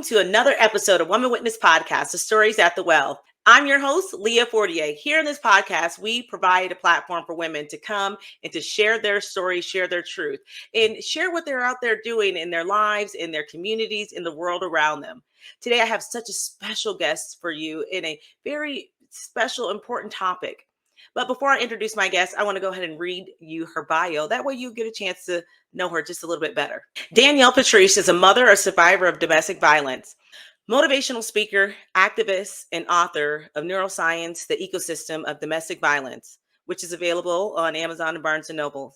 to another episode of Woman Witness Podcast, The Stories at the Well. I'm your host, Leah Fortier. Here in this podcast, we provide a platform for women to come and to share their story, share their truth, and share what they're out there doing in their lives, in their communities, in the world around them. Today, I have such a special guest for you in a very special, important topic. But before I introduce my guest, I want to go ahead and read you her bio. That way you get a chance to know her just a little bit better. Danielle Patrice is a mother, a survivor of domestic violence, motivational speaker, activist, and author of Neuroscience, the Ecosystem of Domestic Violence, which is available on Amazon and Barnes & Noble.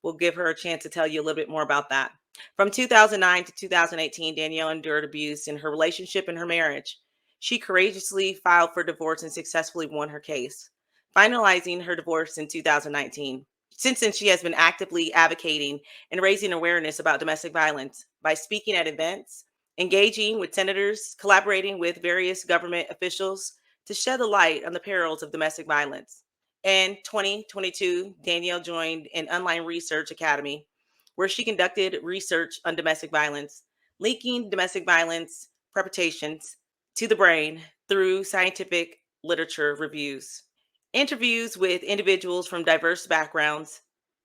We'll give her a chance to tell you a little bit more about that. From 2009 to 2018, Danielle endured abuse in her relationship and her marriage. She courageously filed for divorce and successfully won her case, finalizing her divorce in 2019. Since then, she has been actively advocating and raising awareness about domestic violence by speaking at events, engaging with senators, collaborating with various government officials to shed a light on the perils of domestic violence. In 2022, Danielle joined an online research academy where she conducted research on domestic violence, linking domestic violence perpetrations to the brain through scientific literature reviews, interviews with individuals from diverse backgrounds,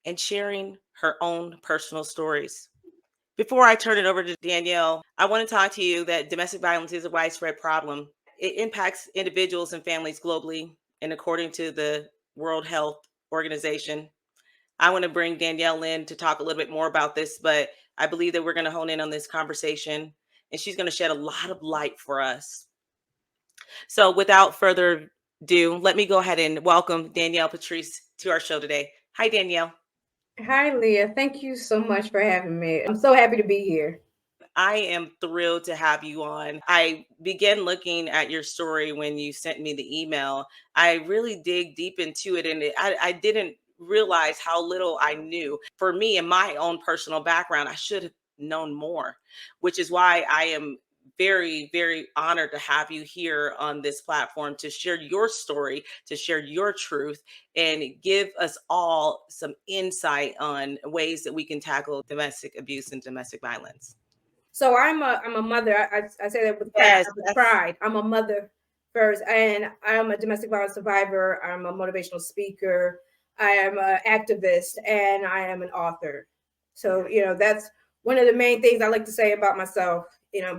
and sharing her own personal stories. Before I turn it over to Danielle, I want to talk to you that domestic violence is a widespread problem. It impacts individuals and families globally, and according to the World Health Organization. I want to bring Danielle in to talk a little bit more about this, but I believe that we're going to hone in on this conversation, and she's going to shed a lot of light for us. So without further ado, let me go ahead and welcome Danielle Patrice to our show today. Hi, Danielle. Hi, Leah. Thank you so much for having me. I'm so happy to be here. I am thrilled to have you on. I began looking at your story when you sent me the email. I really dig deep into it, and I didn't realize how little I knew. For me, in my own personal background, I should have known more, which is why I am very, very honored to have you here on this platform to share your story, to share your truth, and give us all some insight on ways that we can tackle domestic abuse and domestic violence. So I'm a mother. I say that Yes, with pride. I'm a mother first, and I'm a domestic violence survivor. I'm a motivational speaker. I am an activist, and I am an author. So that's one of the main things I like to say about myself.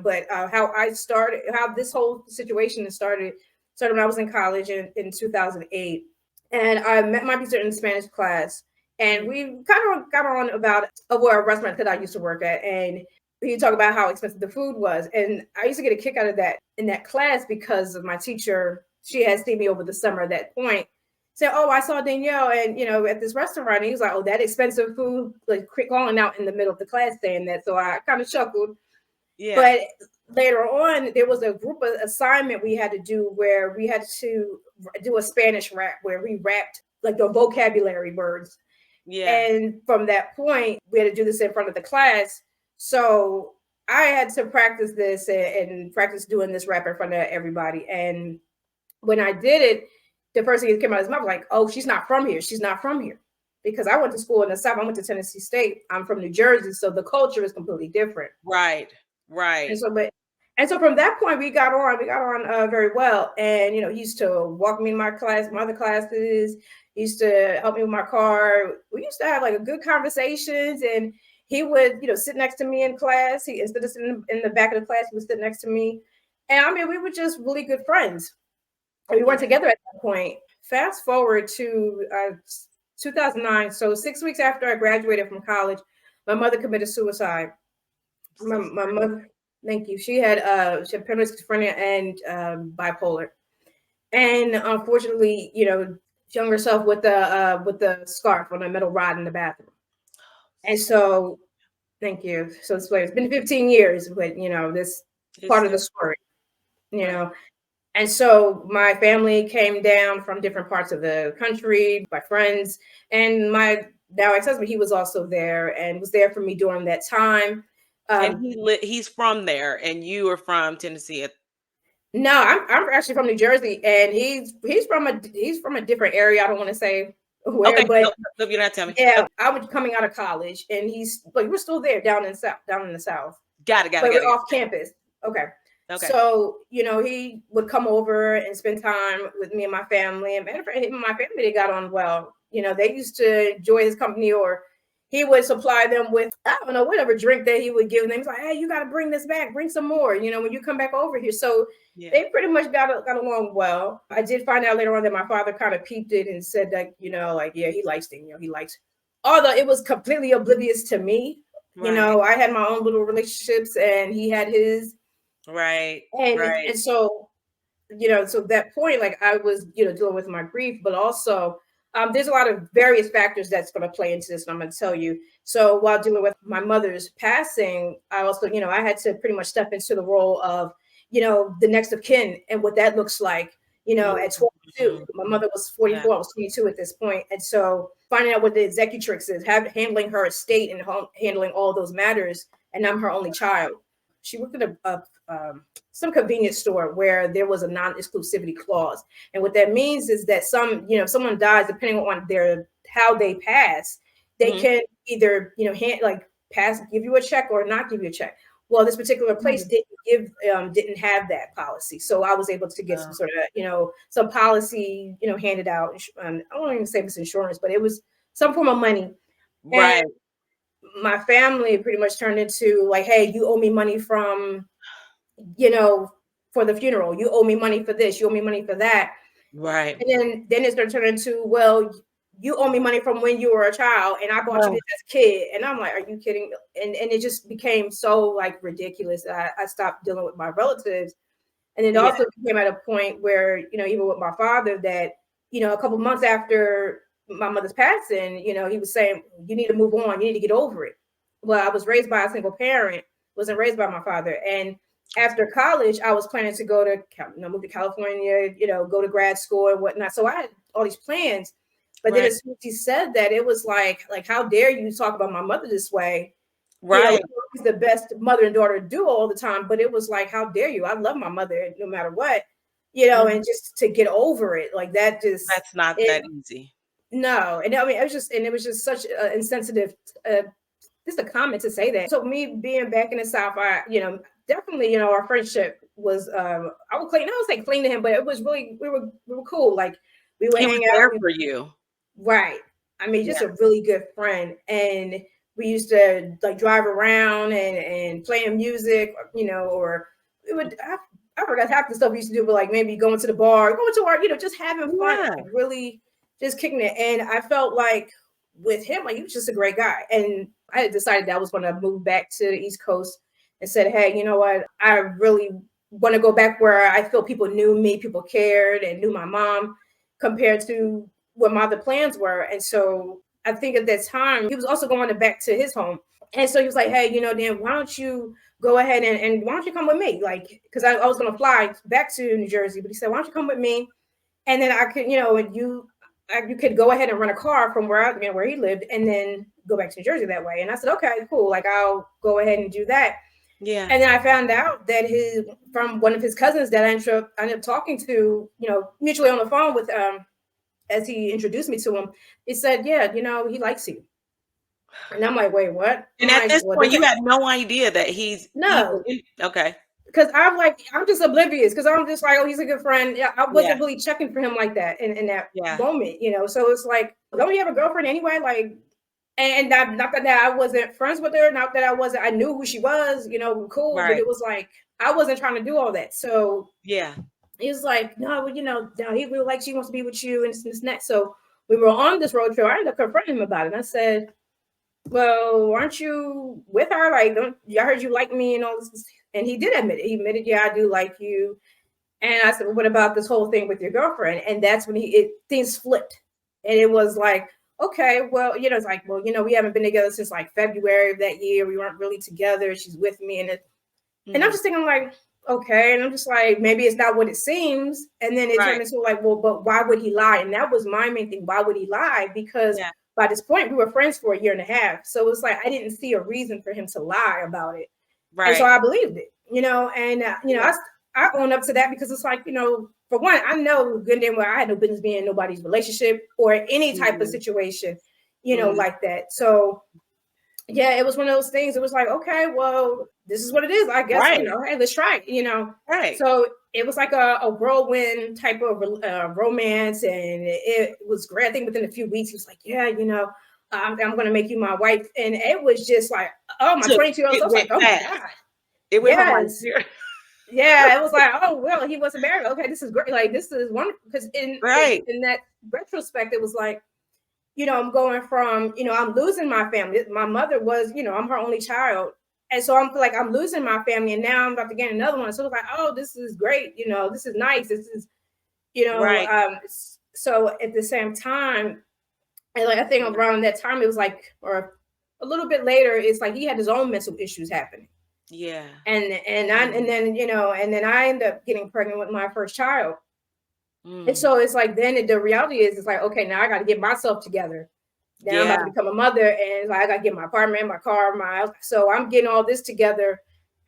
But how I started, how this whole situation started when I was in college in 2008, and I met my teacher in Spanish class, and we kind of got on about over a restaurant that I used to work at, and he talked about how expensive the food was. And I used to get a kick out of that in that class because of my teacher. She had seen me over the summer at that point. Said, "Oh, I saw Danielle and at this restaurant." And he was like, "Oh, that expensive food," like calling out in the middle of the class saying that. So I kind of chuckled. Yeah. But later on, there was a group assignment we had to do where we had to do a Spanish rap where we rapped like the vocabulary words. Yeah. And from that point, we had to do this in front of the class. So I had to practice this and practice doing this rap in front of everybody. And when I did it, the first thing that came out of his mouth was like, "Oh, she's not from here. She's not from here." Because I went to school in the South. I went to Tennessee State. I'm from New Jersey. So the culture is completely different. Right. And so from that point, we got on very well. And, he used to walk me in my other classes. He used to help me with my car. We used to have like a good conversations, and he would, sit next to me in class. Instead of sitting in the back of the class, he would sit next to me. And I mean, we were just really good friends. We weren't together at that point. Fast forward to 2009. So 6 weeks after I graduated from college, my mother committed suicide. My mother, thank you. She had paranoid schizophrenia and bipolar, and unfortunately, hung herself with the scarf on a metal rod in the bathroom. And so, thank you. So it's been 15 years, but this part of the story, And so my family came down from different parts of the country, my friends, and my now ex-husband. He was also there and was there for me during that time. And he's from there, and you are from Tennessee. No, I'm actually from New Jersey, and he's from a different area. I don't want to say where, okay, but no, you're not telling me. Yeah, I was coming out of college, and we're still there down in the South. Got it. We're off campus. Okay. Okay. So, he would come over and spend time with me and my family. And matter of fact, him and my family, they got on well. They used to enjoy his company, or he would supply them with, I don't know, whatever drink that he would give them. He's like, hey, you got to bring this back, bring some more, when you come back over here. So Yeah. they pretty much got along well. I did find out later on that my father kind of peeped it and said that, yeah, he likes things, he likes, although it was completely oblivious to me. Right. I had my own little relationships and he had his. Right. And so, so that point, like I was, dealing with my grief, but also there's a lot of various factors that's going to play into this. And I'm going to tell you. So while dealing with my mother's passing, I also, I had to pretty much step into the role of, the next of kin and what that looks like, at 22. My mother was 44, I was 22 at this point. And so finding out what the executrix is, handling her estate and handling all those matters. And I'm her only child. She worked at some convenience store where there was a non-exclusivity clause. And what that means is that if someone dies, depending on how they pass, they can either, give you a check or not give you a check. Well, this particular place didn't have that policy. So I was able to get some sort of, some policy, handed out. I don't even say it's insurance, but it was some form of money. Right. And my family pretty much turned into like, hey, you owe me money from, for the funeral. You owe me money for this. You owe me money for that. Right. And then it started turning into, well, you owe me money from when you were a child and I bought you this as a kid. And I'm like, are you kidding? And it just became so like ridiculous that I stopped dealing with my relatives. And it also became at a point where, even with my father that, a couple months after my mother's passing, he was saying, you need to move on. You need to get over it. Well, I was raised by a single parent, wasn't raised by my father. And after college, I was planning to go to, move to California, go to grad school and whatnot. So I had all these plans. But then as soon as he said that, it was like, how dare you talk about my mother this way? Right. He's the best mother and daughter duo all the time. But it was like, how dare you? I love my mother no matter what, and just to get over it, like that that's not that easy. No. And I mean, it was just such an insensitive, just a comment to say that. So me being back in the South, I, definitely, our friendship was, I don't say clean to him, but it was really, we were cool. Like we would hang out there for you. Right. I mean, just a really good friend. And we used to like drive around and playing music, or we would, I forgot half the stuff we used to do, but like maybe going to the bar, going to our, just having fun, like really just kicking it. And I felt like with him, like he was just a great guy. And I had decided that I was going to move back to the East Coast and said, hey, you know what? I really want to go back where I feel people knew me, people cared and knew my mom compared to what my other plans were. And so I think at that time, he was also going back to his home. And so he was like, hey, Dan, why don't you go ahead and why don't you come with me? Like, because I was going to fly back to New Jersey, but he said, why don't you come with me? And then I could, and you could go ahead and rent a car from where he lived and then go back to New Jersey that way. And I said, okay, cool. Like, I'll go ahead and do that. Yeah. And then I found out that from one of his cousins that I ended up talking to, mutually on the phone with, as he introduced me to him, he said, yeah, he likes you. And I'm like, wait, what? And at this point, you had no idea that he's okay. Because I'm just oblivious because I'm just like, oh, he's a good friend. Yeah, I wasn't really checking for him like that in that moment, So it's like, don't you have a girlfriend anyway? Like, and not that I wasn't friends with her, not that I knew who she was, cool. Right. But it was like, I wasn't trying to do all that. So yeah. He was like, no, well, no, he really likes you, wants to be with you and this and that. So we were on this road trip. I ended up confronting him about it. And I said, well, aren't you with her? Like, I heard you like me and all this. And he did admit it. He admitted, yeah, I do like you. And I said, well, what about this whole thing with your girlfriend? And that's when things flipped. And it was like, okay, well, it's like, well, we haven't been together since like February of that year. We weren't really together. She's with me. And I'm just thinking like, okay. And I'm just like, maybe it's not what it seems. And then it turned into like, well, but why would he lie? And that was my main thing. Why would he lie? Because by this point we were friends for 1.5 years. So it's like, I didn't see a reason for him to lie about it. Right. And so I believed it, and, I own up to that because it's like, for one, I know good and damn well I had no business being in nobody's relationship or any type of situation, like that. So yeah, it was one of those things. It was like, okay, well, this is what it is. I guess, Right. hey, let's try it, Right. So it was like a whirlwind type of romance, and it was great. I think within a few weeks, he was like, yeah, I'm going to make you my wife. And it was just like, oh, my So 22-year-old. So I it was like, went oh my fast. God. It went from like Yes. Yeah. It was like, oh, well, he wasn't married. Okay, this is great. Like, this is wonderful. Because right. in that retrospect, it was like, I'm going from, I'm losing my family. My mother was, I'm her only child. And so I'm like, I'm losing my family. And now I'm about to get another one. So it's like, oh, this is great. This is nice. This is, Right. so at the same time, and like I think around that time, it was like, or a little bit later, it's like he had his own mental issues happening. Yeah. And then I ended up getting pregnant with my first child. And Mm. so it's like, then the reality is, it's like, okay, now I got to get myself together. Now I'm about Yeah. to become a mother, and it's like I got to get my apartment, my car, so I'm getting all this together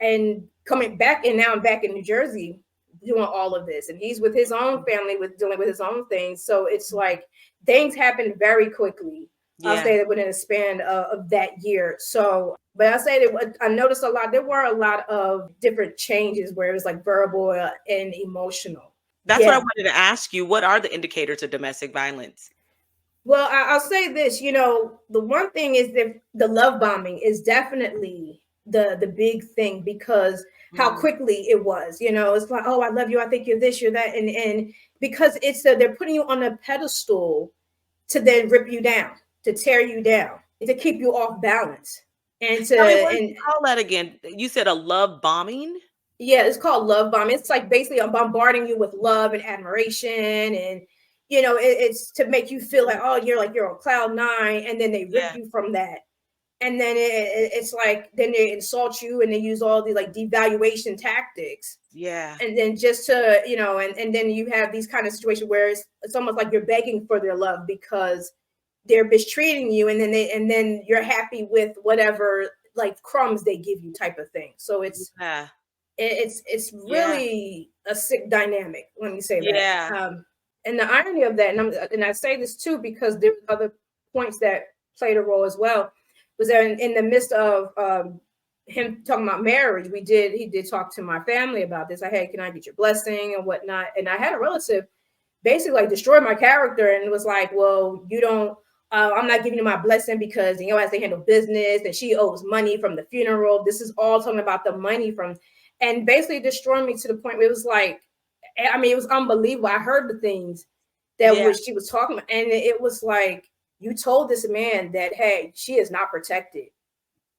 and coming back. And now I'm back in New Jersey doing all of this. And he's with his own family, with dealing with his own things. So it's like things happen very quickly. I'll Yeah. say that within a span of that year. So, but I say that I noticed a lot, there were a lot of different changes where it was like verbal and emotional. That's what I Yeah. wanted to ask you. What are the indicators of domestic violence? Well, I'll say this, the one thing is that the love bombing is definitely the big thing, because how Mm. quickly it was. It's like, oh, I love you, I think you're this, you're that, and because they're putting you on a pedestal to then rip you down, to tear you down, to keep you off balance, and Tell me, what did and you call that again? You said a love bombing? yeah, it's called love bombing. It's like basically I'm bombarding you with love and admiration, and it's to make you feel like, oh, you're on cloud nine, and then they rip Yeah. you from that. And then it's like, then they insult you, and they use all these like devaluation tactics, Yeah. and then just to and then you have these kind of situations where it's almost like you're begging for their love because they're mistreating you, and then you're happy with whatever like crumbs they give you, type of thing. So Yeah. it's Yeah. really a sick dynamic. Let me say that. Yeah. And the irony of that, and I say this too because there were other points that played a role as well, was that in the midst of him talking about marriage, he did talk to my family about this. I had, can I get your blessing and whatnot? And I had a relative basically like destroyed my character and was like, well, you don't, I'm not giving you my blessing because has to handle business and she owes money from the funeral. This is all talking about the money from, and basically destroying me to the point where it was like, I mean, it was unbelievable. I heard the things that Yeah. was she was talking about, and it was like, you told this man that, hey, she is not protected,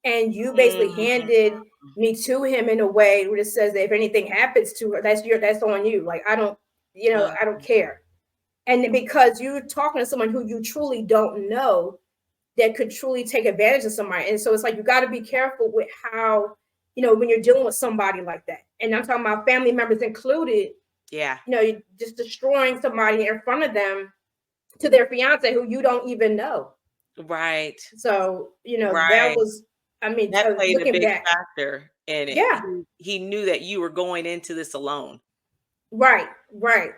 and you basically Mm. handed me to him in a way where it says that if anything happens to her, that's on you. Like, I don't, Uh, I don't care. And because you're talking to someone who you truly don't know, that could truly take advantage of somebody. And so it's like, you got to be careful with how, when you're dealing with somebody like that. And I'm talking about family members included, yeah. you're just destroying somebody in front of them to their fiance who you don't even know. Right. So, that Right. was, I mean, That played a looking big back, factor in it. yeah. He knew that you were going into this alone. Right, right.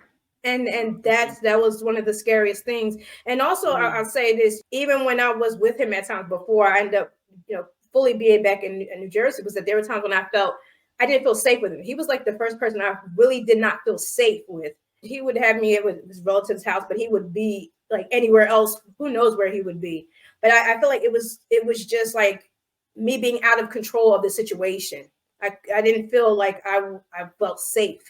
And Mhm. that was one of the scariest things. And also, Mm. I'll say this: even when I was with him at times before I ended up, fully being back in New Jersey, was that there were times when I felt I didn't feel safe with him. He was like the first person I really did not feel safe with. He would have me at his relative's house, but he would be like anywhere else. Who knows where he would be? But I feel like it was just like me being out of control of the situation. I didn't feel like I felt safe.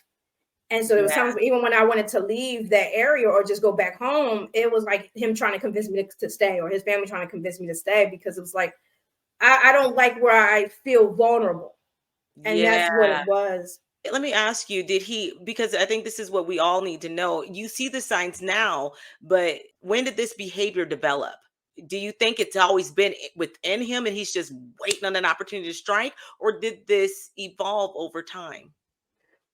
And so there was Yeah. times even when I wanted to leave that area or just go back home, it was like him trying to convince me to stay, or his family trying to convince me to stay, because it was like, I don't like where I feel vulnerable. And that's what Yeah. it was. Let me ask you, did he, because I think this is what we all need to know. You see the signs now, but when did this behavior develop? Do you think it's always been within him and he's just waiting on an opportunity to strike, or did this evolve over time?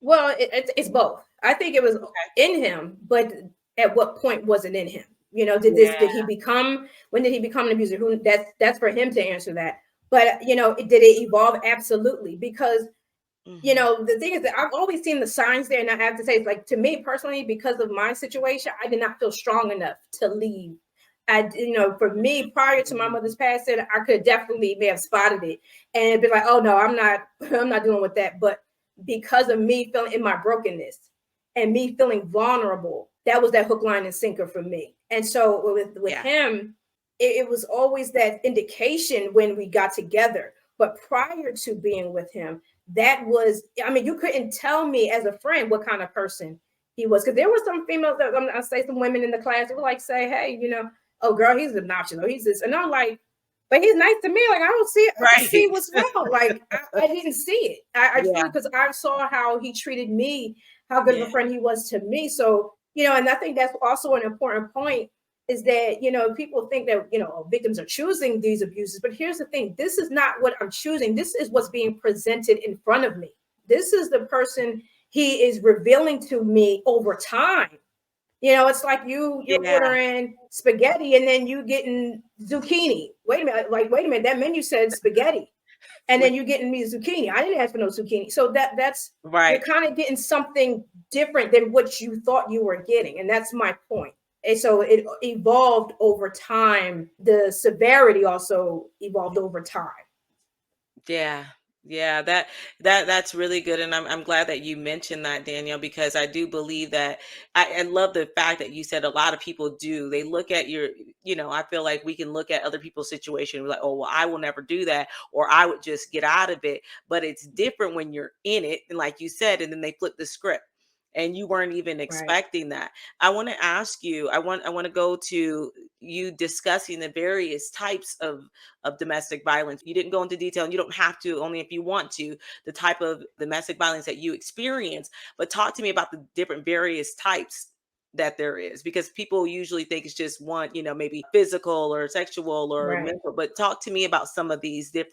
Well, it's both. I think it was Okay. in him, but at what point was it in him? Yeah. Did he become, when did he become an abuser? Who, that's for him to answer that. But did it evolve? Absolutely. Because Hmm. the thing is that I've always seen the signs there. And I have to say, it's like, to me personally, because of my situation, I did not feel strong enough to leave. For me, prior to my mother's passing, I could definitely may have spotted it and be like, oh no, I'm not, I'm not dealing with that. But because of me feeling in my brokenness and me feeling vulnerable, that was that hook, line, and sinker for me. And so with him, it was always that indication when we got together. But prior to being with him, that was, I mean, you couldn't tell me as a friend what kind of person he was. Because there were some females that I say some women in the class who would like say, hey, oh girl, he's obnoxious, or he's this. And I'm like, but he's nice to me. Like, I don't see it. I don't see what's wrong. Like, I didn't see it. I truly, because I saw how he treated me, how good of a friend he was to me. So, and I think that's also an important point, is that, people think that, victims are choosing these abuses. But here's the thing. This is not what I'm choosing. This is what's being presented in front of me. This is the person he is revealing to me over time. It's like you're ordering spaghetti and then you getting zucchini. Wait a minute, that menu said spaghetti, and then you getting me zucchini. I didn't ask for no zucchini. So that's right. You're kind of getting something different than what you thought you were getting, and that's my point. And so it evolved over time. The severity also evolved over time. Yeah, that's really good, and I'm glad that you mentioned that, Danielle, because I do believe that I love the fact that you said a lot of people do. They look at your, I feel like we can look at other people's situation and be like, oh well, I will never do that, or I would just get out of it. But it's different when you're in it, and like you said, and then they flip the script and you weren't even expecting that. I want to ask you, I want to go to you discussing the various types of domestic violence. You didn't go into detail, and you don't have to, only if you want to, the type of domestic violence that you experience, but talk to me about the different various types that there is, because people usually think it's just one, maybe physical or sexual or mental, but talk to me about some of these the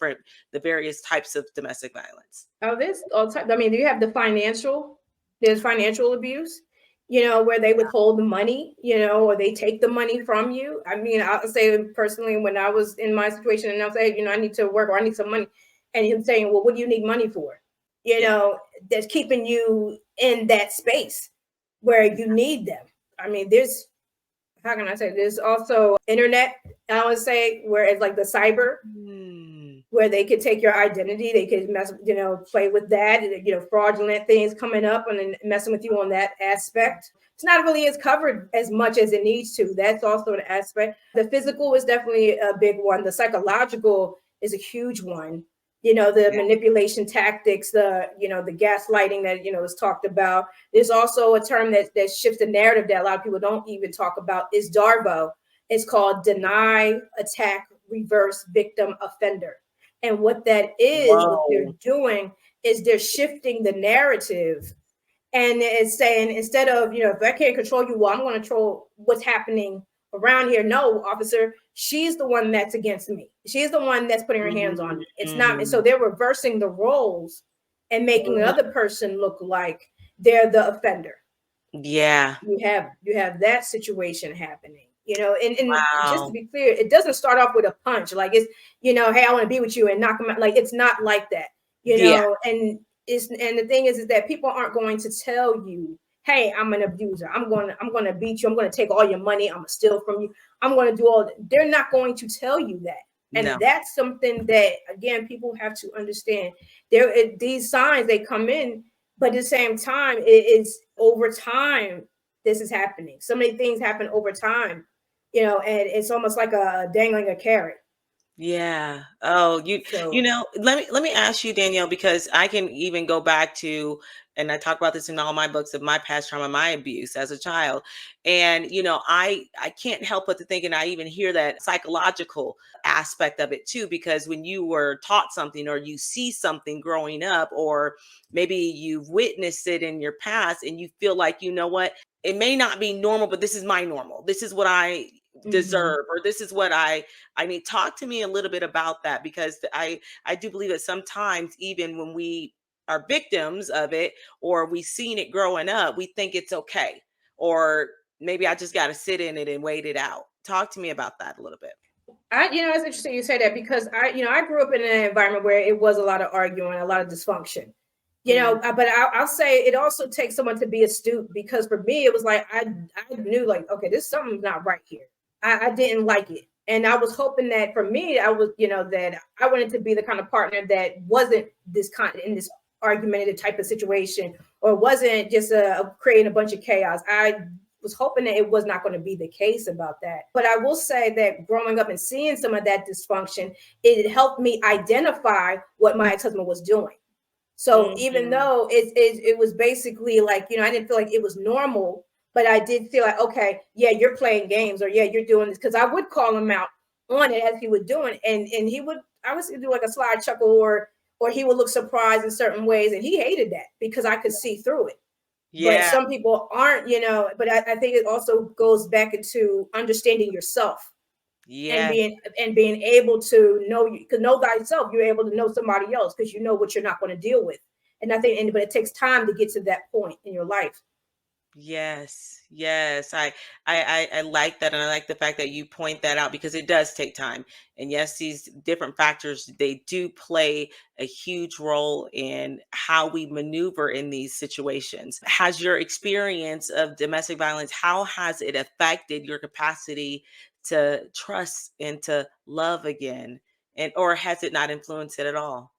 various types of domestic violence. Oh, there's all types. I mean, you have there's financial abuse, where they withhold the money, or they take the money from you. I mean, I'll say personally, when I was in my situation and I'll say, I need to work, or I need some money. And him saying, well, what do you need money for? That's keeping you in that space where you need them. I mean, how can I say, there's also internet, I would say, where it's like the cyber, where they could take your identity, they could play with that, fraudulent things coming up and then messing with you on that aspect. It's not really as covered as much as it needs to. That's also an aspect. The physical is definitely a big one. The psychological is a huge one. The manipulation tactics, the gaslighting that, is talked about. There's also a term that shifts the narrative that a lot of people don't even talk about, is DARVO. It's called deny, attack, reverse, victim, offender. And what that is, what they're doing is they're shifting the narrative. And it's saying, instead of, if I can't control you, well, I'm going to control what's happening around here. No, officer, she's the one that's against me. She's the one that's putting her hands on me. It's not. So they're reversing the roles and making the other person look like they're the offender. Yeah. You have that situation happening. And just to be clear, it doesn't start off with a punch. Like it's, hey, I want to be with you and knock them out. Like, it's not like that, and the thing is that people aren't going to tell you, hey, I'm an abuser. I'm going to beat you. I'm going to take all your money. I'm going to steal from you. I'm going to do all that. They're not going to tell you that. And that's something that, again, people have to understand. These signs, they come in, but at the same time, it is over time, this is happening. So many things happen over time. And it's almost like a dangling a carrot. Yeah. Oh, let me ask you, Danielle, because I can even go back to, and I talk about this in all my books, of my past trauma, my abuse as a child. And, I can't help but to think, and I even hear that psychological aspect of it too, because when you were taught something, or you see something growing up, or maybe you've witnessed it in your past, and you feel like, what, it may not be normal, but this is my normal. This is what I deserve, or this is what I need. Talk to me a little bit about that, because I do believe that sometimes, even when we are victims of it, or we've seen it growing up, we think it's okay, or maybe I just got to sit in it and wait it out. Talk to me about that a little bit. It's interesting you say that, because I grew up in an environment where it was a lot of arguing, a lot of dysfunction. But I'll say it also takes someone to be astute, because for me, it was like, I knew, like, okay, there's something not right here. I didn't like it. And I was hoping that for me, I was, that I wanted to be the kind of partner that wasn't this kind in this argumentative type of situation, or wasn't just creating a bunch of chaos. I was hoping that it was not going to be the case about that. But I will say that growing up and seeing some of that dysfunction, it helped me identify what my ex-husband was doing. So even Mhm. though it was basically like, I didn't feel like it was normal, but I did feel like, okay, yeah, you're playing games, or yeah, you're doing this. Because I would call him out on it as he would do it. And he would, I would do like a sly chuckle, or he would look surprised in certain ways. And he hated that because I could see through it. But Yeah. some people aren't, but I think it also goes back into understanding yourself, and Yes. being able to know, you can know thyself. You're able to know somebody else because you know what you're not going to deal with. And I think, but it takes time to get to that point in your life. Yes, yes. I like that, and I like the fact that you point that out because it does take time. And yes, these different factors, they do play a huge role in how we maneuver in these situations. Has your experience of domestic violence, how has it affected your capacity to trust and to love again? And or has it not influenced it at all?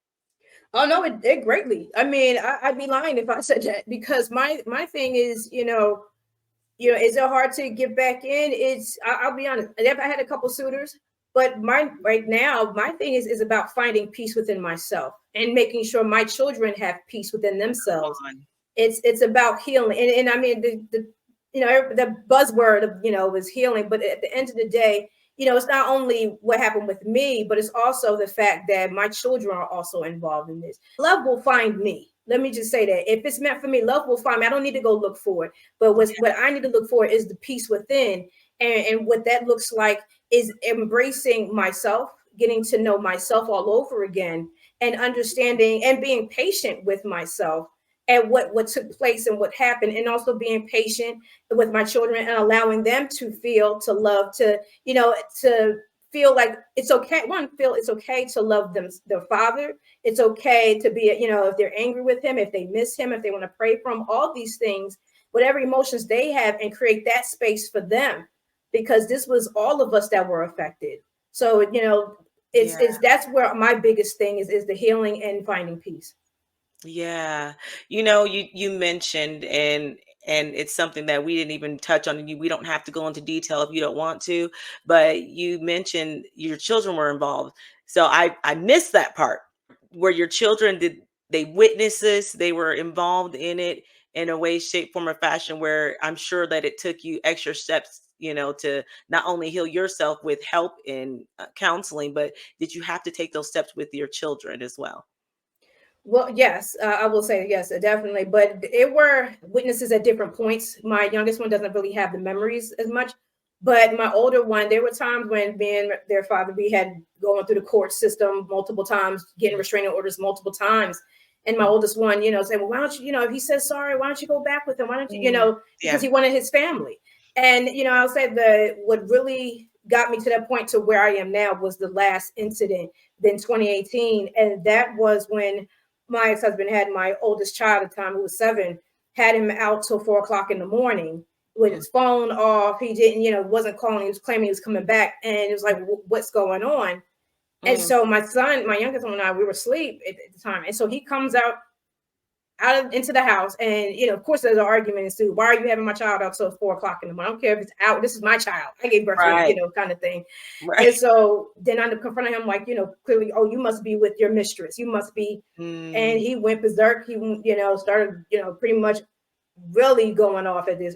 Oh no, it greatly. I mean, I'd be lying if I said that, because my thing is, is it hard to get back in? I'll be honest. I had a couple suitors, but my right now, my thing is about finding peace within myself and making sure my children have peace within Come themselves. on. It's about healing, and I mean the buzzword of is healing, but at the end of the day, it's not only what happened with me, but it's also the fact that my children are also involved in this. Love will find me. Let me just say that if it's meant for me, love will find me. I don't need to go look for it, but what I need to look for is the peace within, and what that looks like is embracing myself, getting to know myself all over again, and understanding and being patient with myself at what took place and what happened, and also being patient with my children and allowing them to feel, to love, to feel like it's okay. One, feel it's okay to love them, their father. It's okay to be, if they're angry with him, if they miss him, if they want to pray for him, all these things, whatever emotions they have, and create that space for them, because this was all of us that were affected. So, Yeah. it's that's where my biggest thing is the healing and finding peace. Yeah. You mentioned, and it's something that we didn't even touch on. We don't have to go into detail if you don't want to, but you mentioned your children were involved. So I missed that part where your children did they witness this, they were involved in it in a way, shape, form, or fashion where I'm sure that it took you extra steps, to not only heal yourself with help in counseling, but did you have to take those steps with your children as well? Well, yes, I will say yes, definitely. But it were witnesses at different points. My youngest one doesn't really have the memories as much, but my older one, there were times when being their father, we had going through the court system multiple times, getting restraining orders multiple times. And my oldest one, said, "Well, why don't you, if he says sorry, why don't you go back with him? Why don't you, Mm, because yeah. he wanted his family." And I'll say the what really got me to that point to where I am now was the last incident in 2018, and that was when my ex-husband had my oldest child at the time, who was 7, had him out till 4 o'clock in the morning with Mm, his phone off. He didn't, wasn't calling. He was claiming he was coming back, and it was like, what's going on? And mm. so my son, my youngest one, and I, we were asleep at the time, and so he comes into the house, and of course there's an argument ensued. Why are you having my child out till 4 o'clock in the morning? I don't care if it's out. This is my child. I gave birth to him, Right, kind of thing. And right. so then I confronted him like, clearly, oh, you must be with your mistress. You must be. And Mm, he went berserk. He, started, pretty much really going off at this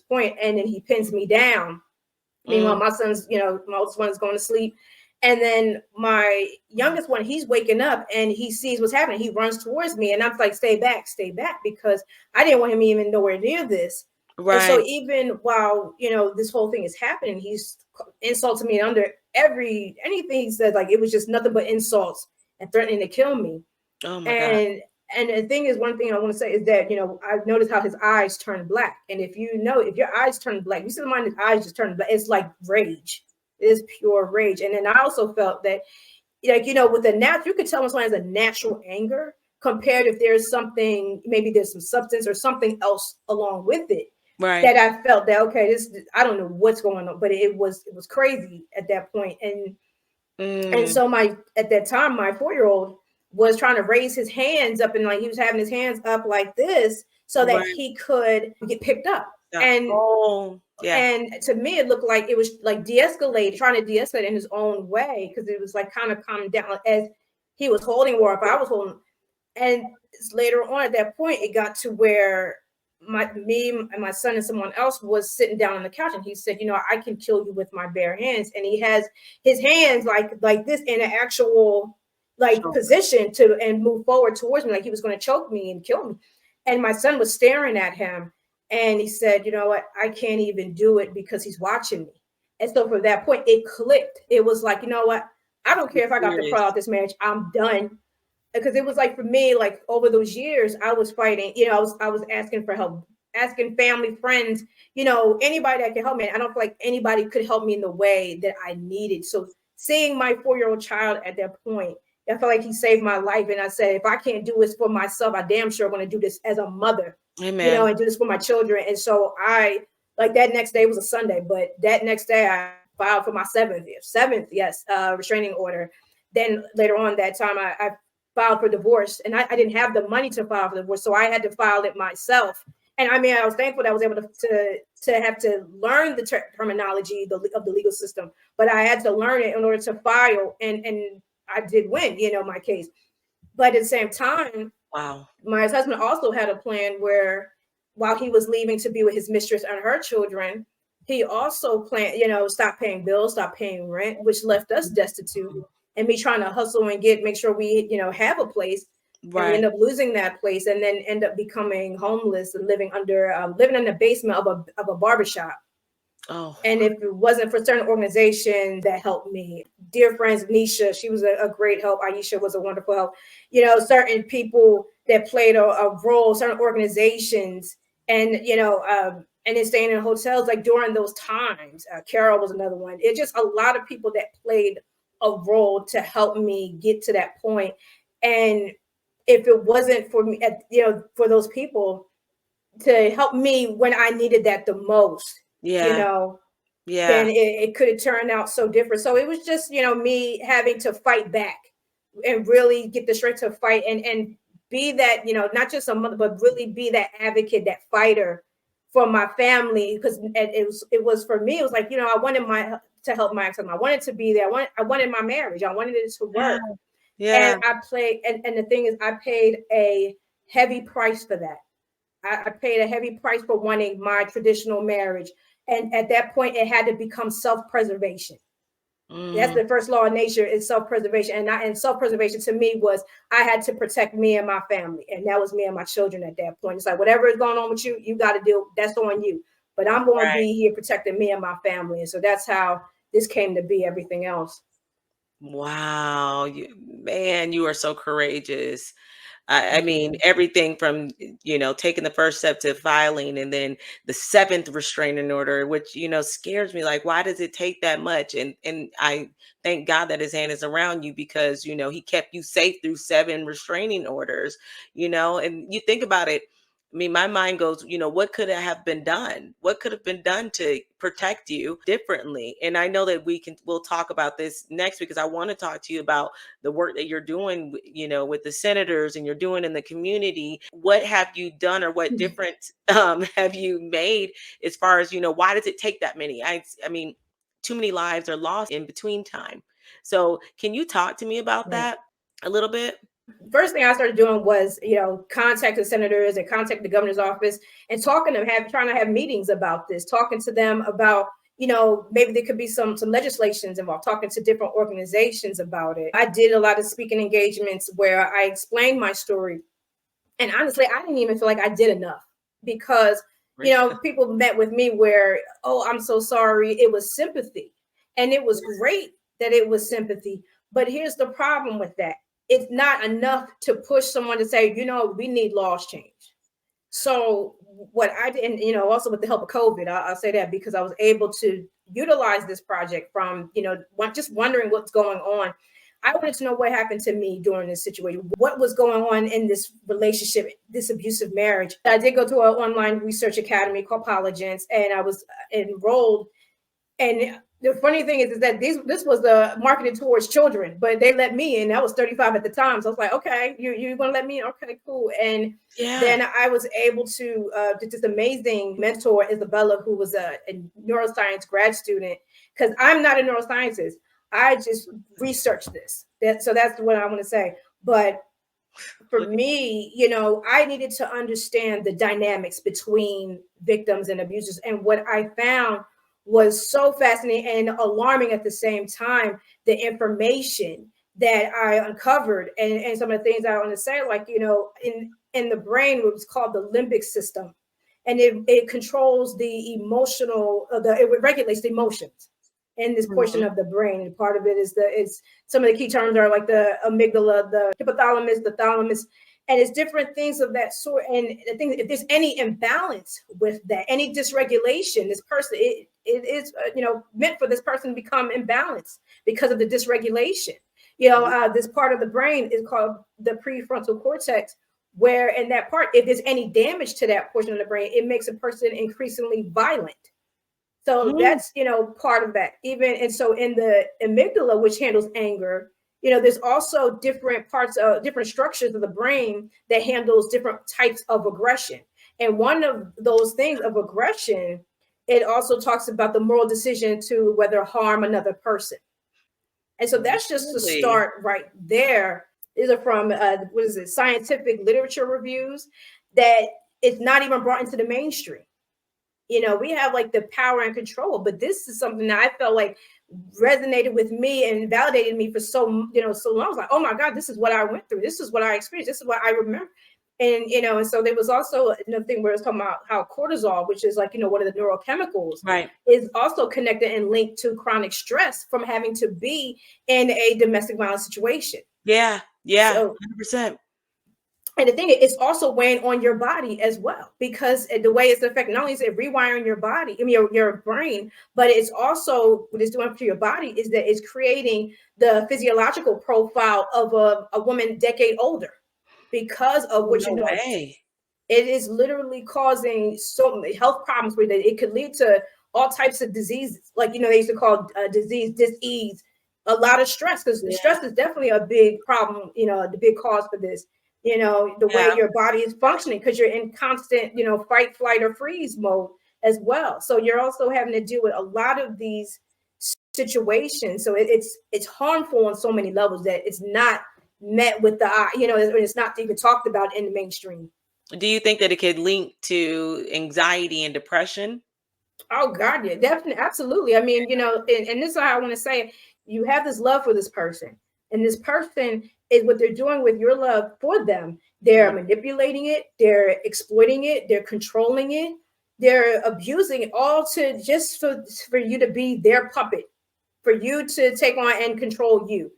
point. And then he pins me down. Meanwhile, mm, my son's, my oldest one is going to sleep. And then my mm. youngest one, he's waking up and he sees what's happening. He runs towards me, and I'm like, stay back, because I didn't want him even nowhere near this. And so Right. even while, this whole thing is happening, he's insulting me under anything he said, like it was just nothing but insults and threatening to kill me. Oh my God. And the thing is, one thing I want to say is that, I've noticed how his eyes turn black. And if your eyes turn black, you see the mind, his eyes just turn black. It's like rage. It is pure rage. And then I also felt that, like, with a natural, you could tell when someone has a natural anger compared if there's something, maybe there's some substance or something else along with it. Right. that I felt that, okay, this, I don't know what's going on, but it was crazy at that point. And Mm, so my at that time, my 4-year-old was trying to raise his hands up, and like he was having his hands up like this so that right. he could get picked up. Yeah. And Oh, yeah. and to me, it looked like it was like de-escalate, trying to de-escalate in his own way, because it was like kind of calming down as he was holding War, but I was holding. And later on at that point, it got to where me and my son and someone else was sitting down on the couch, and he said, I can kill you with my bare hands. And he has his hands like this in an actual like Sure. position to and move forward towards me, like he was going to choke me and kill me. And my son was staring at him, and he said, you know what, I can't even do it because he's watching me. And so from that point, it clicked. It was like, you know what, I don't care if I got to crawl Serious. out this marriage, I'm done. Because it was like, for me, like over those years, I was fighting. I was asking for help, asking family, friends, anybody that could help me. I don't feel like anybody could help me in the way that I needed. So seeing my 4-year-old child at that point, I felt like he saved my life. And I said, if I can't do this for myself, I damn sure want to do this as a mother, Amen. and do this for my children. And so I, like, that next day was a Sunday, but that next day I filed for my seventh, yes, restraining order. Then later on that time, I filed for divorce, and I didn't have the money to file for divorce, so I had to file it myself. And I mean, I was thankful that I was able to have to learn the terminology of the legal system, but I had to learn it in order to file, and I did win, my case. But at the same time, Wow. my husband also had a plan where, while he was leaving to be with his mistress and her children, he also planned, stop paying bills, stop paying rent, which left us destitute. And me trying to hustle and make sure we, have a place. And we Right. end up losing that place, and then end up becoming homeless and living in the basement of a barbershop. Oh, And if it wasn't for certain organizations that helped me, dear friends, Nisha, she was a great help. Aisha was a wonderful help. Certain people that played a role, certain organizations, and then staying in hotels like during those times. Carol was another one. It's just a lot of people that played a role to help me get to that point. And if it wasn't for me, for those people to help me when I needed that the most, you yeah. know, then Yeah. it could have turned out so different. So it was just, me having to fight back and really get the strength to fight, and be that, not just a mother, but really be that advocate, that fighter for my family. Because it was for me, it was like, I wanted to help my ex-husband. I wanted to be there. I wanted my marriage. I wanted it to Yeah. work. Yeah. And I played, and the thing is, I paid a heavy price for that. I paid a heavy price for wanting my traditional marriage. And at that point, it had to become self-preservation. That's Mm, the first law of nature, is self-preservation. And self-preservation to me was, I had to protect me and my family. And that was me and my children at that point. It's like, whatever is going on with you, you got to deal, that's on you. But I'm going to right. be here protecting me and my family. And so that's how this came to be, everything else. Wow. Man, you are so courageous. I Thank mean, you. everything from, taking the first step to filing, and then the seventh restraining order, which, scares me. Like, why does it take that much? And I thank God that his hand is around you, because, he kept you safe through seven restraining orders, and you think about it. I mean, my mind goes, what could have been done? What could have been done to protect you differently? And I know that we'll talk about this next, because I want to talk to you about the work that you're doing, with the senators, and you're doing in the community. What have you done, or what difference have you made, as far as, why does it take that many? I mean, too many lives are lost in between time. So can you talk to me about Right. that a little bit? First thing I started doing was, contact the senators and contact the governor's office, and talking to them, trying to have meetings about this, talking to them about, maybe there could be some legislations involved, talking to different organizations about it. I did a lot of speaking engagements where I explained my story. And honestly, I didn't even feel like I did enough, because, people met with me where, oh, I'm so sorry. It was sympathy. And it was great that it was sympathy. But here's the problem with that: it's not enough to push someone to say, we need laws change. So what I did, and also with the help of COVID, I'll say that, because I was able to utilize this project from, just wondering what's going on. I wanted to know what happened to me during this situation. What was going on in this relationship, this abusive marriage? I did go to an online research academy called Polygence, and I was enrolled. And the funny thing is that this was marketed towards children, but they let me in. I was 35 at the time, so I was like, okay, you're gonna let me in? Okay, cool. And then I was able to get this amazing mentor, Isabella, who was a neuroscience grad student, because I'm not a neuroscientist. I just researched this. So that's what I want to say. But for me, I needed to understand the dynamics between victims and abusers. And what I found was so fascinating and alarming at the same time, the information that I uncovered and some of the things I want to say, like, in the brain, it was called the limbic system. And it controls the emotional, it regulates the emotions in this portion of the brain. And part of it is some of the key terms are like the amygdala, the hypothalamus, the thalamus, and it's different things of that sort. And the thing, if there's any imbalance with that, any dysregulation, this person, it is meant for this person to become imbalanced because of the dysregulation. This part of the brain is called the prefrontal cortex, where in that part, if there's any damage to that portion of the brain, it makes a person increasingly violent. So that's, part of that. And so in the amygdala, which handles anger, there's also different parts of different structures of the brain that handles different types of aggression. And one of those things of aggression, it also talks about the moral decision to whether harm another person. And so that's just to start right there. These are from, scientific literature reviews that it's not even brought into the mainstream. We have like the power and control, but this is something that I felt like resonated with me and validated me for so long. I was like, oh my God, this is what I went through. This is what I experienced. This is what I remember. And, and so there was also another thing where it's talking about how cortisol, which is like, one of the neurochemicals, right, is also connected and linked to chronic stress from having to be in a domestic violence situation. Yeah. So, 100%. And the thing is, it's also weighing on your body as well, because the way it's affecting, not only is it rewiring your body, your brain, but it's also what it's doing for your body is that it's creating the physiological profile of a woman decade older because of what No way. It is literally causing so many health problems where it could lead to all types of diseases. Like, they used to call disease dis-ease, a lot of stress, because stress is definitely a big problem, the big cause for this. The way your body is functioning, because you're in constant, fight, flight, or freeze mode as well. So you're also having to deal with a lot of these situations. So it's harmful on so many levels that it's not met with the eye, it's not even talked about in the mainstream. Do you think that it could link to anxiety and depression? Oh God, yeah, definitely, absolutely. I mean, and this is how I want to say, you have this love for this person, and this person is what they're doing with your love for them. They're manipulating it, they're exploiting it, they're controlling it, they're abusing it, all to just for you to be their puppet, for you to take on and control you.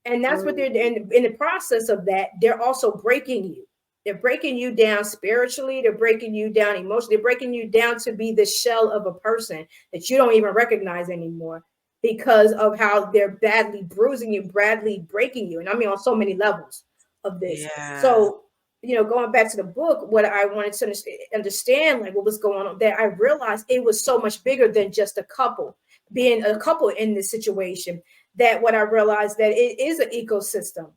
And that's what they're in the process of that. They're also breaking you. They're breaking you down spiritually. They're breaking you down emotionally. They're breaking you down to be the shell of a person that you don't even recognize anymore because of how they're badly bruising you, badly breaking you. And I mean, on so many levels of this. Yeah. So, going back to the book, what I wanted to understand, like what was going on there, I realized it was so much bigger than just a couple, being a couple in this situation. That what I realized that it is an ecosystem.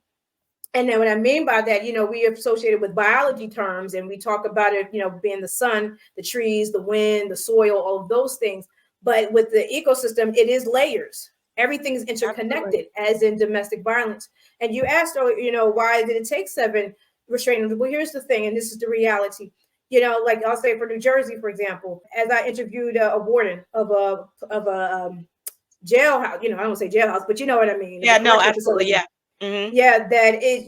And then what I mean by that, we are associated with biology terms and we talk about it, being the sun, the trees, the wind, the soil, all of those things. But with the ecosystem, it is layers. Everything is interconnected, as in domestic violence. And you asked, why did it take 7 restraining orders? Well, here's the thing, and this is the reality. Like I'll say for New Jersey, for example, as I interviewed a warden of a jailhouse, I don't say jailhouse, but you know what I mean. Yeah, no, absolutely. Yeah. Mm-hmm. Yeah, that is,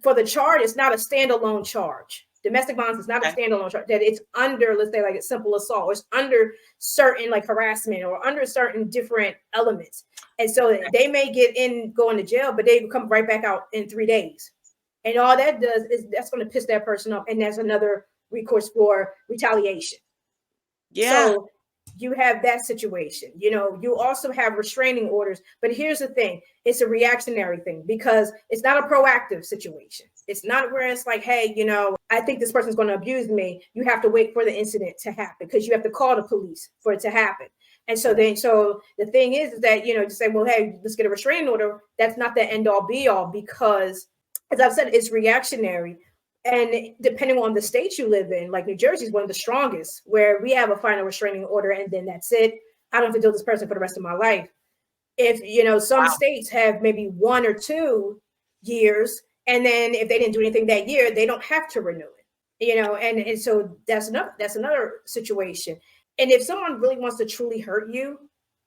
for the charge, it's not a standalone charge. Domestic violence is not a standalone charge, that it's under, let's say, like a simple assault, or it's under certain like harassment or under certain different elements. And so they may go into jail, but they come right back out in 3 days. And all that does is that's going to piss that person off. And that's another recourse for retaliation. Yeah. So you have that situation. You also have restraining orders, but here's the thing, it's a reactionary thing because it's not a proactive situation. It's not where it's like, hey, I think this person's going to abuse me. You have to wait for the incident to happen because you have to call the police for it to happen. And so the thing is that, to say, well, hey, let's get a restraining order. That's not the end all be all because, as I've said, it's reactionary. And depending on the state you live in, like New Jersey is one of the strongest, where we have a final restraining order and then that's it. I don't have to deal with this person for the rest of my life. If, some states have maybe 1 or 2 years, and then if they didn't do anything that year, they don't have to renew it, and so that's another situation. And if someone really wants to truly hurt you,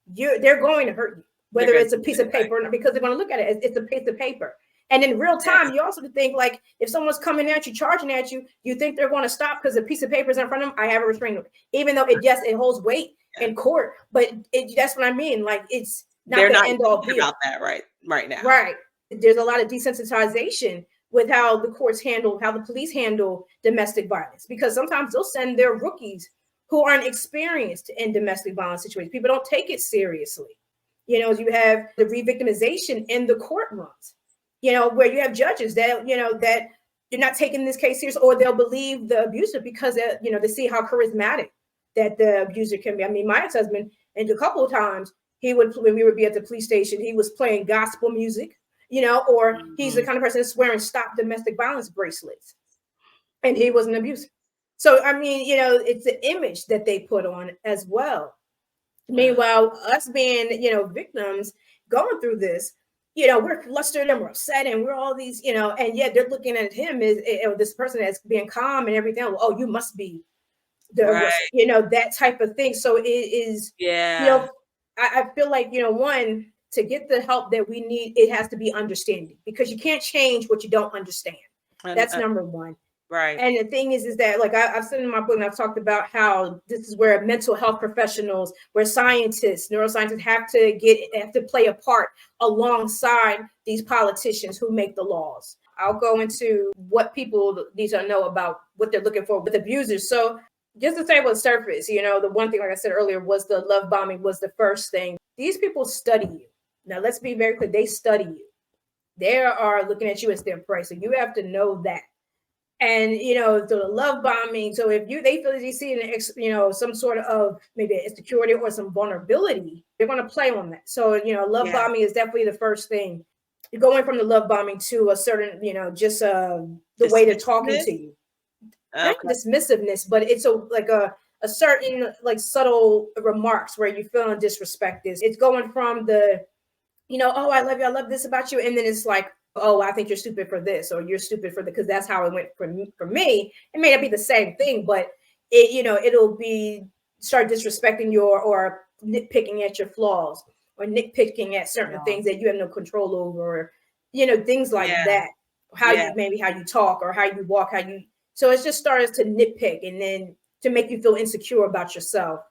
they're going to hurt you, whether it's a piece of paper or not, because they're going to look at it as it's a piece of paper. And in real time, you also think like if someone's coming at you, charging at you, you think they're going to stop because a piece of paper is in front of them. I have a restraining order, even though it holds weight in court. But that's what I mean. Like it's not the end all be about that right now. Right. There's a lot of desensitization with how the courts handle, how the police handle domestic violence, because sometimes they'll send their rookies who aren't experienced in domestic violence situations. People don't take it seriously. You have the re-victimization in the courtrooms. Where you have judges that, that you're not taking this case serious, or they'll believe the abuser because, they see how charismatic that the abuser can be. I mean, my ex-husband, and a couple of times, when we would be at the police station, he was playing gospel music, or he's the kind of person that's wearing stop domestic violence bracelets, and he was an abuser. So, I mean, it's the image that they put on as well. Meanwhile, us being, victims going through this, we're flustered and we're upset and we're all these, and yet they're looking at him as this person as being calm and everything. Oh, you must be the, that type of thing. So it is, I feel like, one, to get the help that we need, it has to be understanding, because you can't change what you don't understand. That's number one. Right. And the thing is that, like I've said in my book, and I've talked about how this is where mental health professionals, where scientists, neuroscientists have to play a part alongside these politicians who make the laws. I'll go into what people need to know about what they're looking for with abusers. So just to say what surface, the one thing, like I said earlier, was the love bombing was the first thing. These people study you. Now, let's be very clear. They study you. They are looking at you as their prey. So you have to know that. And, the love bombing. So if they feel that you see, some sort of maybe insecurity or some vulnerability, they're going to play on that. So, love bombing is definitely the first thing. You're going from the love bombing to a certain, just the way they're talking to you. Not dismissiveness, but it's a certain like subtle remarks where you're feeling disrespected. It's going from the, oh, I love you, I love this about you. And then it's like, oh, I think you're stupid for this, or you're stupid for because that's how it went for me. It may not be the same thing, but it'll be start disrespecting or nitpicking at your flaws, or nitpicking at certain things that you have no control over, or, things like that. How you talk or how you walk, so it just starts to nitpick and then to make you feel insecure about yourself.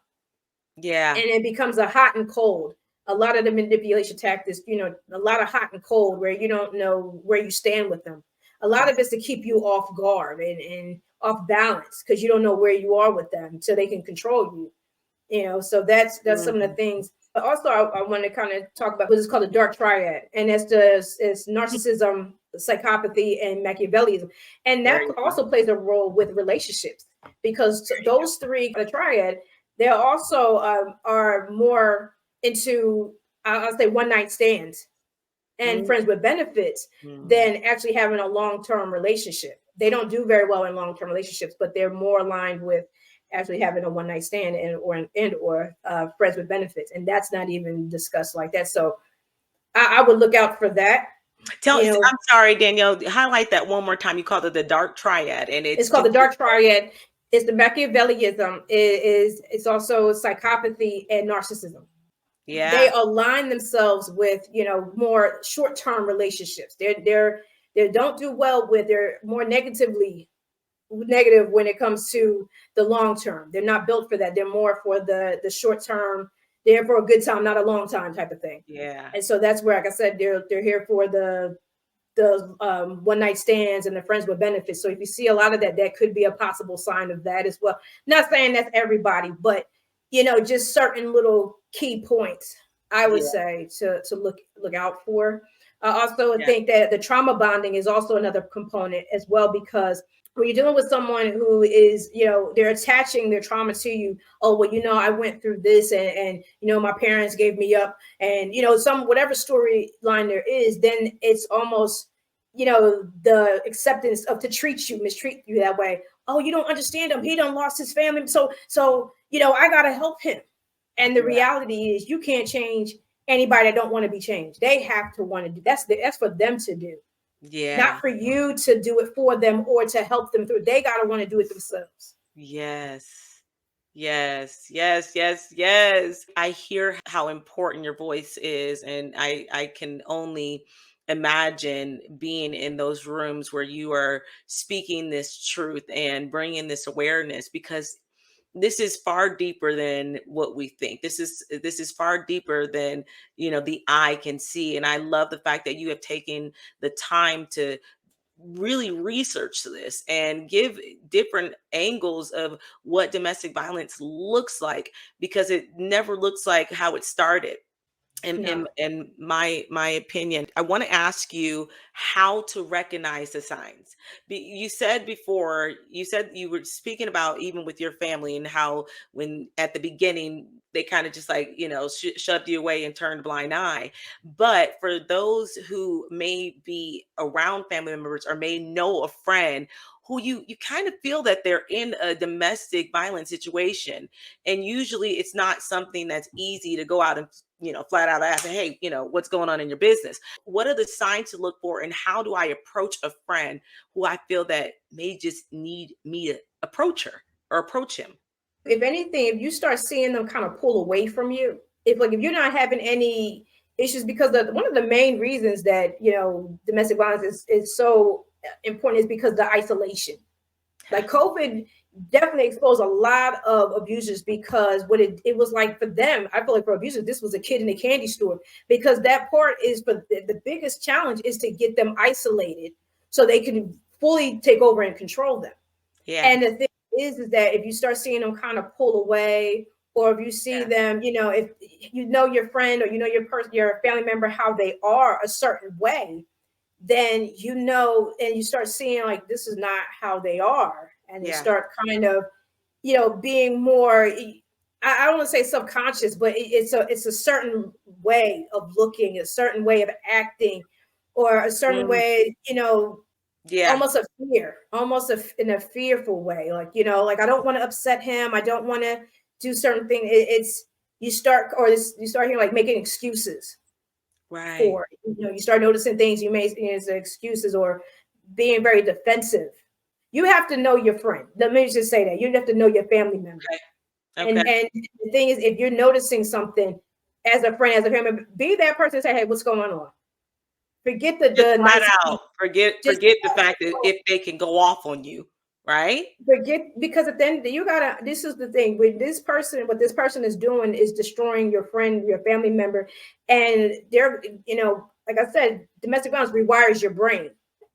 Yeah. And it becomes a hot and cold. A lot of the manipulation tactics, a lot of hot and cold where you don't know where you stand with them. A lot of it's to keep you off guard and off balance because you don't know where you are with them, so they can control you. So that's some of the things. But also, I want to kind of talk about what is called the dark triad, and it's narcissism, psychopathy, and Machiavellism, and that also plays a role with relationships, because those three, the triad, they also are more into, I'll say, one night stands and friends with benefits than actually having a long-term relationship. They don't do very well in long-term relationships, but they're more aligned with actually having a one-night stand or friends with benefits, and that's not even discussed like that. So I would look out for that. I'm sorry, Danielle, highlight that one more time. You called it the dark triad, and it's called the dark triad. It's the Machiavellism. It's also psychopathy and narcissism. Yeah, they align themselves with more short-term relationships. They don't do well with. They're more negative when it comes to the long term. They're not built for that. They're more for the short term. They're for a good time, not a long time type of thing. Yeah. And so that's where, like I said, they're here for the one night stands and the friends with benefits. So if you see a lot of that, that could be a possible sign of that as well. Not saying that's everybody, but just certain little key points I would Yeah. say to look out for. Also, I Yeah. think that the trauma bonding is also another component as well, because when you're dealing with someone who is, they're attaching their trauma to you. Oh, well, I went through this, and my parents gave me up, and some whatever storyline there is, then it's almost, the acceptance of to mistreat you that way. Oh, you don't understand him. He done lost his family. So I gotta help him. And the Yeah. reality is you can't change anybody that don't want to be changed. They have to want to do that's for them to do, Yeah. not for you to do it for them or to help them through. They gotta want to do it themselves. Yes. Yes, yes, yes, yes. I hear how important your voice is, and I can only imagine being in those rooms where you are speaking this truth and bringing this awareness, because this is far deeper than what we think. This is far deeper than, the eye can see. And I love the fact that you have taken the time to really research this and give different angles of what domestic violence looks like, because it never looks like how it started. in No. in, in my opinion, I want to ask you how to recognize the signs. You said before, you said you were speaking about even with your family, and how when at the beginning they kind of just like, shoved you away and turned a blind eye. But for those who may be around family members or may know a friend who you kind of feel that they're in a domestic violence situation, and usually it's not something that's easy to go out and, flat out ask, hey, what's going on in your business? What are the signs to look for, and how do I approach a friend who I feel that may just need me to approach her or approach him? If anything, if you start seeing them kind of pull away from you, if you're not having any issues, because one of the main reasons that domestic violence is so important is because the isolation. Like COVID definitely exposed a lot of abusers, because what it was like for them, I feel like for abusers, this was a kid in a candy store, because that part is for the biggest challenge is to get them isolated so they can fully take over and control them. Yeah. And the thing is that if you start seeing them kind of pull away, or if you see Yeah. them, if your friend or your family member, how they are a certain way, then and you start seeing like this is not how they are, and you Yeah. start kind of being more. I don't want to say subconscious, but it's a certain way of looking, a certain way of acting, or a certain Mm, way, yeah. almost a fear, in a fearful way, like I don't want to upset him, I don't want to do certain things. It's you start hearing like making excuses Right. for, you start noticing things you may as excuses, or being very defensive. You have to know your friend. Let me just say that you have to know your family member. Okay. Okay. And the thing is, if you're noticing something as a friend, as a family member, be that person. Say, hey, what's going on? Forget Just the flat nice. out Just forget the fact that if they can go off on you, right? forget, because at the end you gotta. This is the thing with this person. What this person is doing is destroying your friend, your family member, and they're, like I said, domestic violence rewires your brain.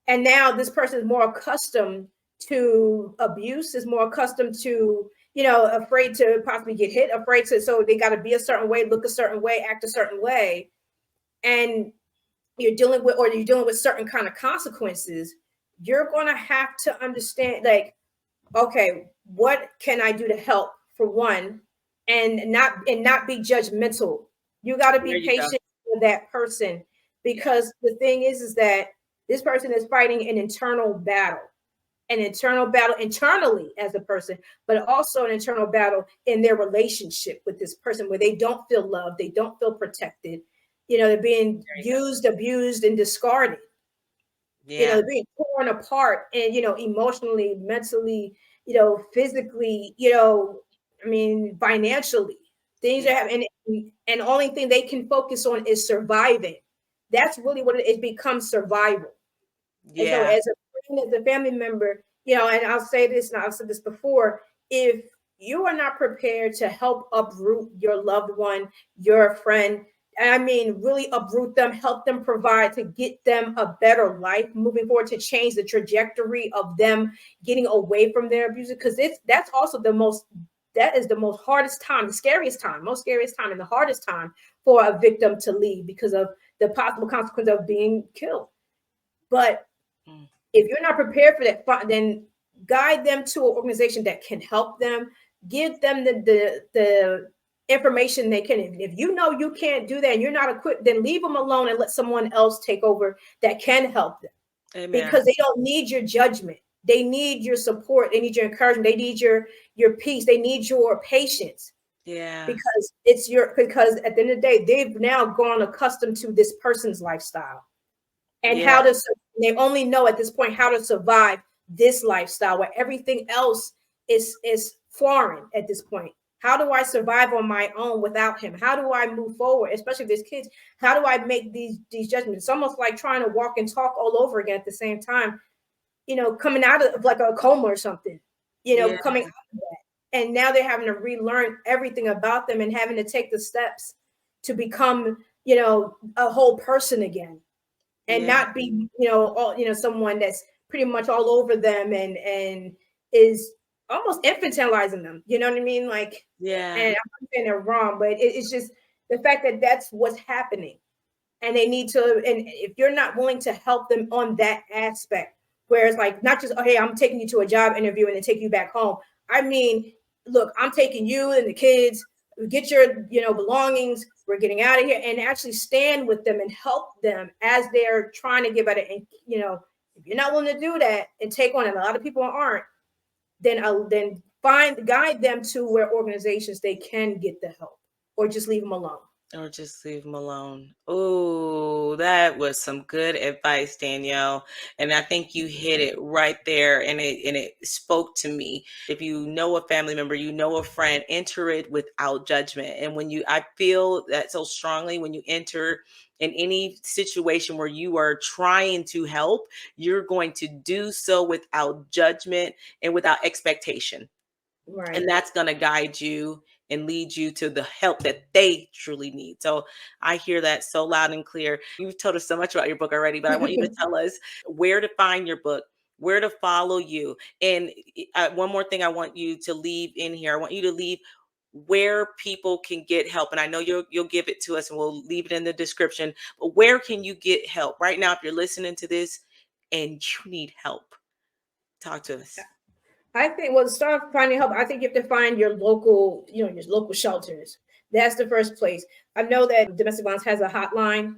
And now this person is more accustomed to abuse, is more accustomed to, afraid to possibly get hit, afraid to, so they got to be a certain way, look a certain way, act a certain way. And you're dealing with certain kind of consequences. You're going to have to understand, like, okay, what can I do to help, for one, and not be judgmental. You got to There be you go. patient with that person, Yeah. because the thing is that this person is fighting an internal battle internally as a person, but also an internal battle in their relationship with this person, where they don't feel loved, they don't feel protected. They're being There you go. used, abused, and discarded. Yeah. They're being torn apart, and emotionally, mentally, physically, I mean, financially. Things Yeah. are happening, and the only thing they can focus on is surviving. That's really what it becomes, survival. And so, Yeah. as a friend, as a family member, and I'll say this, and I've said this before, if you are not prepared to help uproot your loved one, your friend, I mean, really uproot them, help them, provide to get them a better life moving forward, to change the trajectory of them getting away from their abuser, because that's also the most that is the most hardest time, the scariest time, most scariest time, and the hardest time for a victim to leave because of the possible consequence of being killed. But if you're not prepared for that, then guide them to an organization that can help them, give them the information they can. If you know you can't do that and you're not equipped, then leave them alone and let someone else take over that can help them. Amen. Because they don't need your judgment. They need your support. They need your encouragement. They need your peace. They need your patience. Yeah. Because at the end of the day, they've now gone accustomed to this person's lifestyle. And Yeah. they only know at this point how to survive this lifestyle where everything else is foreign at this point. How do I survive on my own without him? How do I move forward, especially if there's kids? How do I make these judgments? It's almost like trying to walk and talk all over again at the same time, coming out of like a coma or something, Yeah. coming out of that. And now they're having to relearn everything about them and having to take the steps to become, a whole person again. And Yeah. not be, someone that's pretty much all over them and is almost infantilizing them. You know what I mean? Like, Yeah. and I'm not saying they're wrong, but it's just the fact that that's what's happening. And they need to, and if you're not willing to help them on that aspect, where it's like, not just, oh, hey, I'm taking you to a job interview and then take you back home. I mean, look, I'm taking you and the kids, get your, belongings, we're getting out of here, and actually stand with them and help them as they're trying to get better. And, if you're not willing to do that and take on, and a lot of people aren't, then guide them to where organizations they can get the help, or just leave them alone. Or just leave them alone. Oh, that was some good advice, Danielle. And I think you hit it right there, and it spoke to me. If you know a family member, you know a friend, enter it without judgment. And I feel that so strongly when you enter in any situation where you are trying to help, you're going to do so without judgment and without expectation. Right. And that's going to guide you and lead you to the help that they truly need. So I hear that so loud and clear. You've told us so much about your book already, but I want you to tell us where to find your book, where to follow you. And one more thing I want you to leave in here. I want you to leave where people can get help. And I know you'll give it to us and we'll leave it in the description, but where can you get help right now if you're listening to this and you need help? Talk to us. I think, well, to start finding help, I think you have to find your local, your local shelters. That's the first place. I know that domestic violence has a hotline.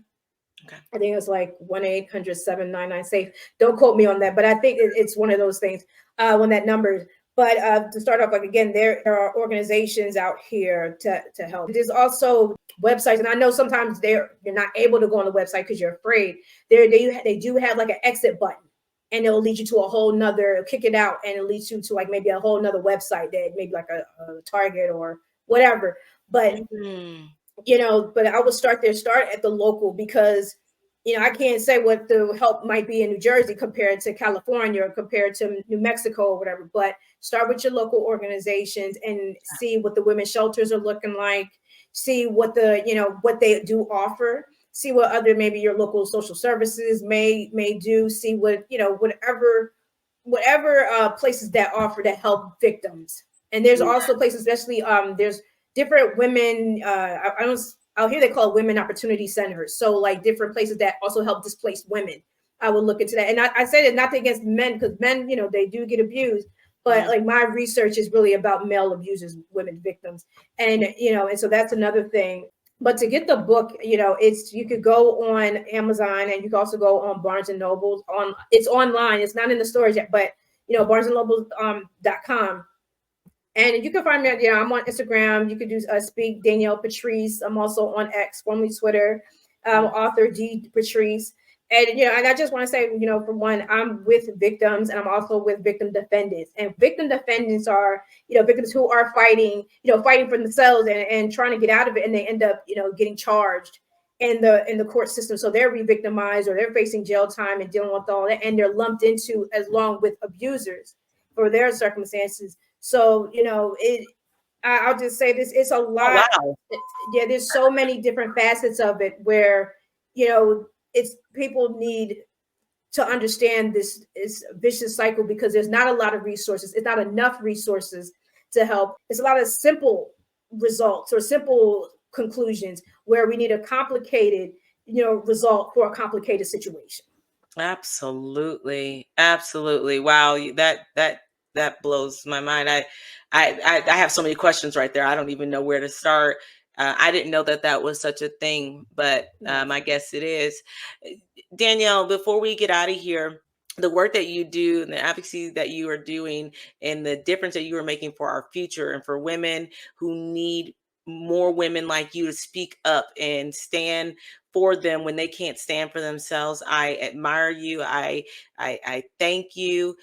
Okay. I think it's like 1-800-799-SAFE. Don't quote me on that, but I think it's one of those things when that number. But to start off, like, again, there are organizations out here to help. There's also websites, and I know sometimes you're not able to go on the website because you're afraid. They do have like an exit button. And it'll lead you to a whole nother, kick it out, and it leads you to like maybe a whole nother website that maybe like a Target or whatever. But but I would start at the local, because I can't say what the help might be in New Jersey compared to California or compared to New Mexico or whatever. But start with your local organizations and see what the women's shelters are looking like. See what what they do offer. See what other, maybe your local social services may do. See what whatever places that offer to help victims. And there's also places, especially there's different women. Out here they call it women opportunity centers. So like different places that also help displaced women. I would look into that. And I say that not against men, because men, they do get abused. But like my research is really about male abusers, women victims. And, and so that's another thing. But to get the book, you could go on Amazon, and you can also go on Barnes and Noble. It's online. It's not in the stores yet, but BarnesandNoble.com. And you can find me. I'm on Instagram. You could do speak Danielle Patrice. I'm also on X, formerly Twitter. Author D Patrice. And and I just want to say, for one, I'm with victims, and I'm also with victim defendants. And victim defendants are, victims who are fighting for themselves and trying to get out of it, and they end up, getting charged in the court system. So they're re-victimized, or they're facing jail time and dealing with all that, and they're lumped into along with abusers for their circumstances. So I'll just say this: it's a lot. Oh, wow. Yeah, there's so many different facets of it where it's people need to understand this vicious cycle, because there's not a lot of resources. It's not enough resources to help. It's a lot of simple results or simple conclusions where we need a complicated, result for a complicated situation. Absolutely. Absolutely. Wow, that blows my mind. I have so many questions right there. I don't even know where to start. I didn't know that that was such a thing, but I guess it is. Danielle, before we get out of here, the work that you do and the advocacy that you are doing and the difference that you are making for our future and for women who need more women like you to speak up and stand for them when they can't stand for themselves. I admire you. I thank you.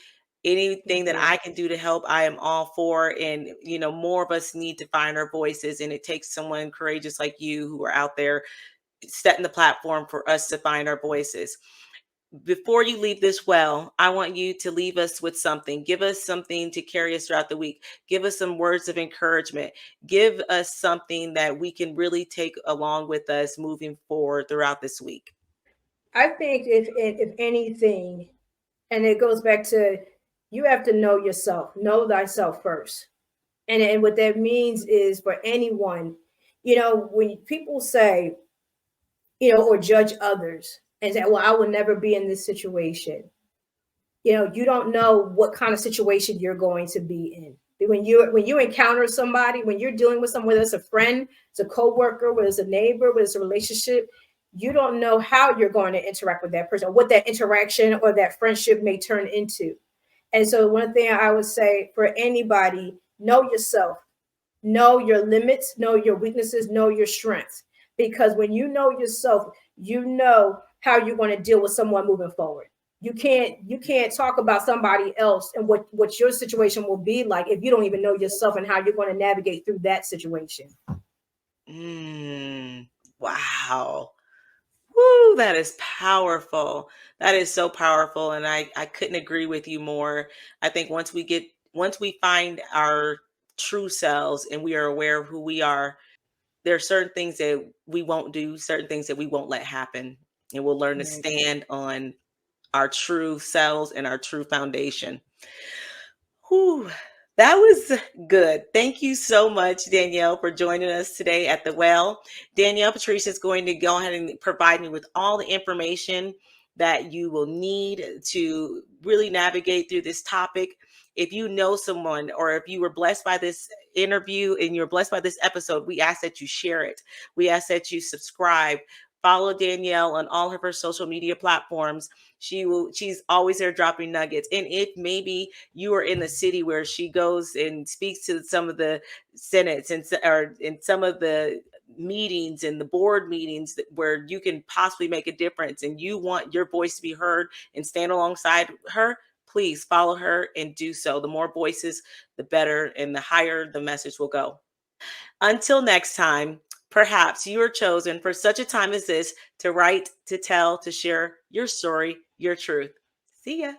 Anything Thank that you. I can do to help, I am all for. And more of us need to find our voices, and it takes someone courageous like you who are out there setting the platform for us to find our voices. Before you leave this well, I want you to leave us with something. Give us something to carry us throughout the week. Give us some words of encouragement. Give us something that we can really take along with us moving forward throughout this week. I think if anything, and it goes back to, you have to know yourself, know thyself first. And what that means is, for anyone, when people say, or judge others and say, well, I will never be in this situation. You don't know what kind of situation you're going to be in. When you encounter somebody, when you're dealing with someone, whether it's a friend, it's a coworker, whether it's a neighbor, whether it's a relationship, you don't know how you're going to interact with that person, or what that interaction or that friendship may turn into. And so one thing I would say for anybody, know yourself, know your limits, know your weaknesses, know your strengths. Because when you know yourself, you know how you're going to deal with someone moving forward. You can't talk about somebody else and what your situation will be like if you don't even know yourself and how you're going to navigate through that situation. Mm, wow. Woo, that is powerful. That is so powerful. And I couldn't agree with you more. I think once we find our true selves and we are aware of who we are, there are certain things that we won't do, certain things that we won't let happen. And we'll learn to Right. stand on our true selves and our true foundation. Whew, that was good. Thank you so much, Danielle, for joining us today at the well. Danielle Patrice is going to go ahead and provide me with all the information that you will need to really navigate through this topic. If you know someone, or if you were blessed by this interview and you're blessed by this episode, we ask that you share it. We ask that you subscribe. Follow Danielle on all of her social media platforms. She's always there dropping nuggets. And if maybe you are in the city where she goes and speaks to some of the senates or in some of the meetings and the board meetings where you can possibly make a difference, and you want your voice to be heard and stand alongside her, please follow her and do so. The more voices, the better, and the higher the message will go. Until next time, perhaps you are chosen for such a time as this to write, to tell, to share your story, your truth. See ya.